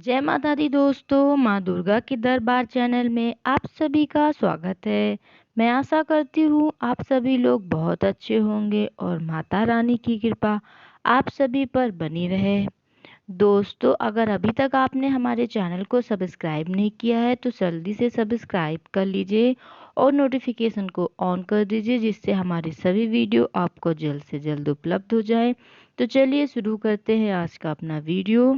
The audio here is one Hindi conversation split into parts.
जय माता दी दोस्तों, माँ दुर्गा के दरबार चैनल में आप सभी का स्वागत है। मैं आशा करती हूँ आप सभी लोग बहुत अच्छे होंगे और माता रानी की कृपा आप सभी पर बनी रहे। दोस्तों, अगर अभी तक आपने हमारे चैनल को सब्सक्राइब नहीं किया है तो जल्दी से सब्सक्राइब कर लीजिए और नोटिफिकेशन को ऑन कर दीजिए, जिससे हमारी सभी वीडियो आपको जल्द से जल्द उपलब्ध हो जाए। तो चलिए शुरू करते हैं आज का अपना वीडियो।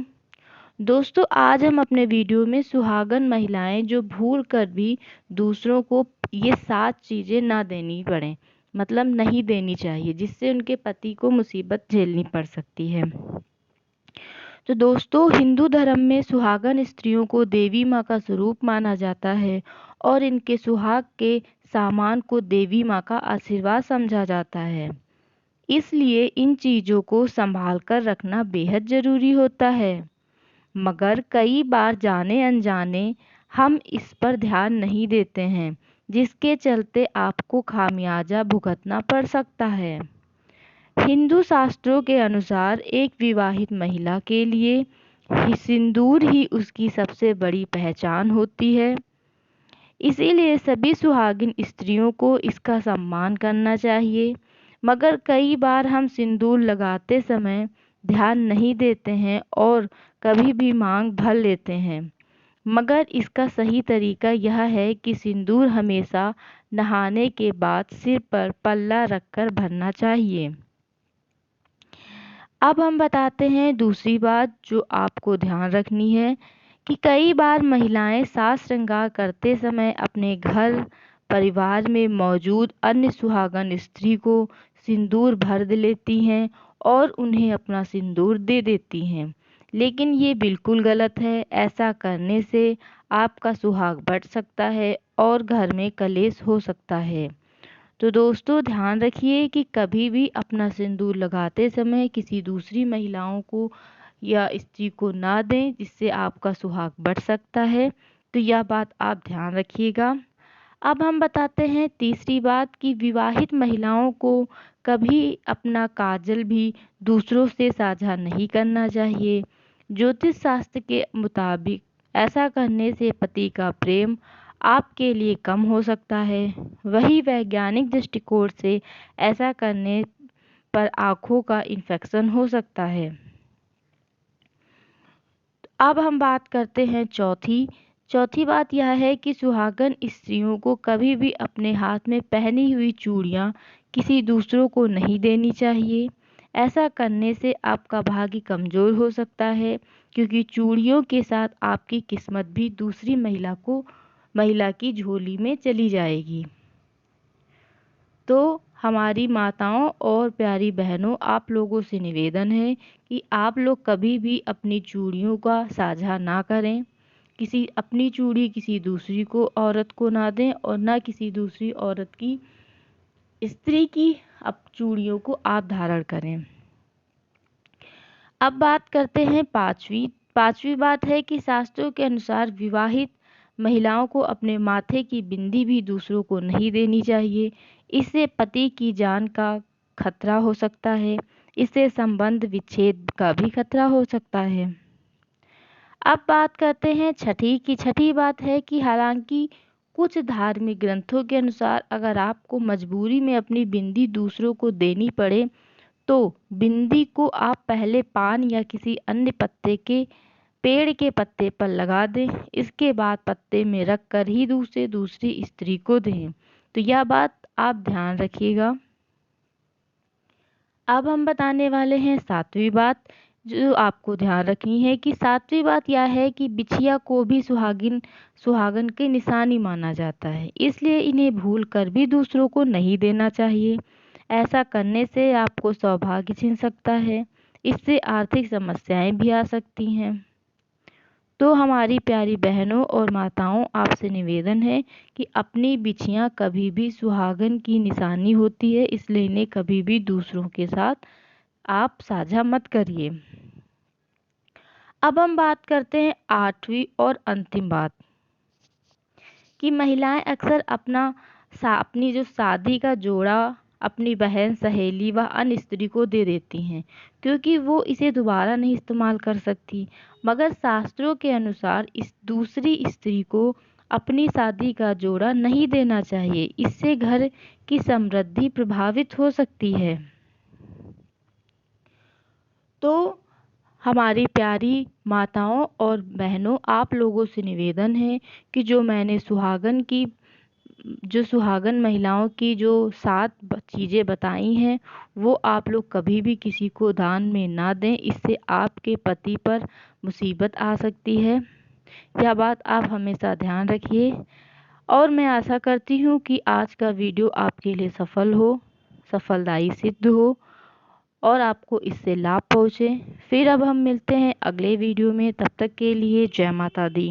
दोस्तों, आज हम अपने वीडियो में सुहागन महिलाएं जो भूल कर भी दूसरों को ये 7 चीज़ें ना देनी पड़े, मतलब नहीं देनी चाहिए, जिससे उनके पति को मुसीबत झेलनी पड़ सकती है। तो दोस्तों, हिंदू धर्म में सुहागन स्त्रियों को देवी माँ का स्वरूप माना जाता है और इनके सुहाग के सामान को देवी माँ का आशीर्वाद समझा जाता है। इसलिए इन चीज़ों को संभाल कर रखना बेहद ज़रूरी होता है। मगर कई बार जाने अनजाने हम इस पर ध्यान नहीं देते हैं, जिसके चलते आपको खामियाजा भुगतना पड़ सकता है। हिंदू शास्त्रों के अनुसार एक विवाहित महिला के लिए सिंदूर ही उसकी सबसे बड़ी पहचान होती है। इसीलिए सभी सुहागिन स्त्रियों को इसका सम्मान करना चाहिए। मगर कई बार हम सिंदूर लगाते समय ध्यान नहीं देते हैं और कभी भी मांग भर लेते हैं। मगर इसका सही तरीका यह है कि सिंदूर हमेशा नहाने के बाद सिर पर पल्ला रखकर भरना चाहिए। अब हम बताते हैं दूसरी बात जो आपको ध्यान रखनी है कि कई बार महिलाएं साज श्रृंगार करते समय अपने घर परिवार में मौजूद अन्य सुहागन स्त्री को सिंदूर भर लेती हैं और उन्हें अपना सिंदूर दे देती हैं, लेकिन ये बिल्कुल गलत है। ऐसा करने से आपका सुहाग बढ़ सकता है और घर में कलेश हो सकता है। तो दोस्तों, ध्यान रखिए कि कभी भी अपना सिंदूर लगाते समय किसी दूसरी महिलाओं को या स्त्री को ना दें, जिससे आपका सुहाग बढ़ सकता है। तो यह बात आप ध्यान रखिएगा। अब हम बताते हैं तीसरी बात कि विवाहित महिलाओं को कभी अपना काजल भी दूसरों से साझा नहीं करना चाहिए। ज्योतिष शास्त्र के मुताबिक ऐसा करने से पति का प्रेम आपके लिए कम हो सकता है। वही वैज्ञानिक दृष्टिकोण से ऐसा करने पर आँखों का इन्फेक्शन हो सकता है। अब हम बात करते हैं चौथी बात यह है कि सुहागन स्त्रियों को कभी भी अपने हाथ में पहनी हुई चूड़ियाँ किसी दूसरों को नहीं देनी चाहिए। ऐसा करने से आपका भाग्य कमज़ोर हो सकता है, क्योंकि चूड़ियों के साथ आपकी किस्मत भी दूसरी महिला की झोली में चली जाएगी। तो हमारी माताओं और प्यारी बहनों, आप लोगों से निवेदन है कि आप लोग कभी भी अपनी चूड़ियों का साझा ना करें। किसी अपनी चूड़ी किसी दूसरी को औरत को ना दें और ना किसी दूसरी औरत की स्त्री की अब चूड़ियों को आप धारण करें। अब बात करते हैं पांचवी बात है कि शास्त्रों के अनुसार विवाहित महिलाओं को अपने माथे की बिंदी भी दूसरों को नहीं देनी चाहिए। इससे पति की जान का खतरा हो सकता है। इससे संबंध विच्छेद का भी खतरा हो सकता है। अब बात करते हैं छठी बात है कि हालांकि कुछ धार्मिक ग्रंथों के अनुसार अगर आपको मजबूरी में अपनी बिंदी दूसरों को देनी पड़े तो बिंदी को आप पहले पान या किसी अन्य पत्ते के पेड़ के पत्ते पर लगा दें। इसके बाद पत्ते में रख कर ही दूसरी स्त्री को दें। तो यह बात आप ध्यान रखिएगा। अब हम बताने वाले हैं सातवीं बात जो आपको ध्यान रखनी है कि सातवीं बात यह है कि बिछिया को भी सुहागन की निशानी माना जाता है। इसलिए इन्हें भूल कर भी दूसरों को नहीं देना चाहिए। ऐसा करने से आपको सौभाग्य छिन सकता है। इससे आर्थिक समस्याएं भी आ सकती हैं। तो हमारी प्यारी बहनों और माताओं, आपसे निवेदन है कि अपनी बिछियाँ कभी भी सुहागन की निशानी होती है, इसलिए इन्हें कभी भी दूसरों के साथ आप साझा मत करिए। अब हम बात करते हैं आठवीं और अंतिम बात कि महिलाएं अक्सर अपनी जो शादी का जोड़ा अपनी बहन, सहेली व अन्य स्त्री को दे देती हैं, क्योंकि वो इसे दोबारा नहीं इस्तेमाल कर सकती। मगर शास्त्रों के अनुसार इस दूसरी स्त्री को अपनी शादी का जोड़ा नहीं देना चाहिए, इससे घर की समृद्धि प्रभावित हो सकती है। तो हमारी प्यारी माताओं और बहनों, आप लोगों से निवेदन है कि जो सुहागन महिलाओं की जो 7 चीज़ें बताई हैं, वो आप लोग कभी भी किसी को दान में ना दें, इससे आपके पति पर मुसीबत आ सकती है। यह बात आप हमेशा ध्यान रखिए। और मैं आशा करती हूँ कि आज का वीडियो आपके लिए सफलदायी सिद्ध हो और आपको इससे लाभ पहुँचे। फिर अब हम मिलते हैं अगले वीडियो में, तब तक के लिए जय माता दी।